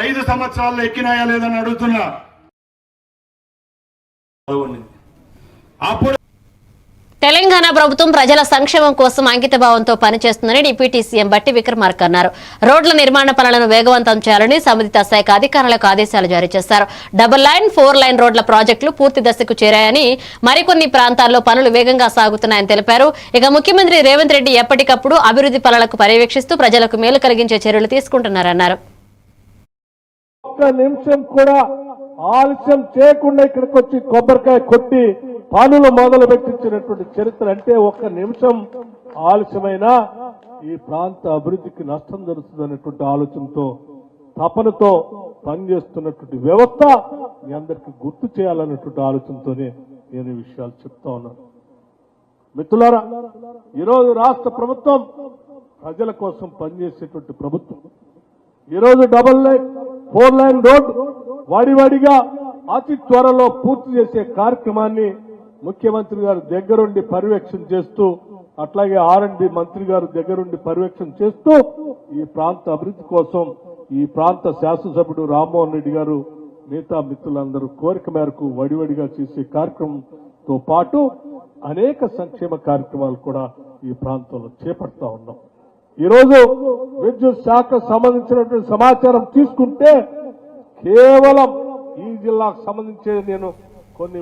5 సంవత్సరాల్లో ఎక్కినాయా లేదని అడుగుతున్నా. అప్పుడు తెలంగాణ ప్రభుత్వం ప్రజల సంక్షేమం కోసం అంకితభావంతో పనిచేస్తుందని డిప్యూటీ సీఎం బట్టి విక్రమార్క అన్నారు. రోడ్ల నిర్మాణ పనులను వేగవంతం చేయాలని సంబంధిత శాఖ అధికారులకు ఆదేశాలు జారీ చేశారు. 4 లైన్ 4 లైన్ రోడ్ల ప్రాజెక్టులు పూర్తి దశకు చేరాయని, మరికొన్ని ప్రాంతాల్లో పనులు వేగంగా సాగుతున్నాయని తెలిపారు. ఇక ముఖ్యమంత్రి రేవంత్ రెడ్డి ఎప్పటికప్పుడు అభివృద్ధి పనులకు పర్యవేక్షిస్తూ ప్రజలకు మేలు కలిగించే చర్యలు తీసుకుంటున్నారన్నారు. ఒక్క నిమిషం కూడా ఆలస్యం చేయకుండా ఇక్కడికి వచ్చి కొబ్బరికాయ కొట్టి పనులు మొదలు పెట్టించినటువంటి చరిత్ర. అంటే ఒక్క నిమిషం ఆలస్యమైనా ఈ ప్రాంత అభివృద్ధికి నష్టం జరుగుతుందనేటువంటి ఆలోచనతో తపనతో పనిచేస్తున్నటువంటి వ్యవస్థ మీ అందరికీ గుర్తు చేయాలన్నటువంటి ఆలోచనతోనే నేను ఈ విషయాలు చెప్తా ఉన్నాను. మిత్రులారా, ఈరోజు రాష్ట్ర ప్రభుత్వం ప్రజల కోసం పనిచేసేటువంటి ప్రభుత్వం. ఈరోజు 4 లైన్ 4 లైన్ రోడ్డు వాడివాడిగా అతి త్వరలో పూర్తి చేసే కార్యక్రమాన్ని ముఖ్యమంత్రి గారు దగ్గరుండి పర్యవేక్షణ చేస్తూ, అట్లాగే R&D మంత్రి గారు దగ్గరుండి పర్యవేక్షణ చేస్తూ ఈ ప్రాంత అభివృద్ధి కోసం ఈ ప్రాంత శాసనసభ్యుడు రామ్మోహన్ రెడ్డి గారు మిగతా మిత్రులందరూ కోరిక మేరకు వడివడిగా చేసే కార్యక్రమంతో పాటు అనేక సంక్షేమ కార్యక్రమాలు కూడా ఈ ప్రాంతంలో చేపడతా ఉన్నాం. ఈరోజు విద్యుత్ శాఖకు సంబంధించినటువంటి సమాచారం తీసుకుంటే కేవలం ఈ జిల్లాకు సంబంధించి నేను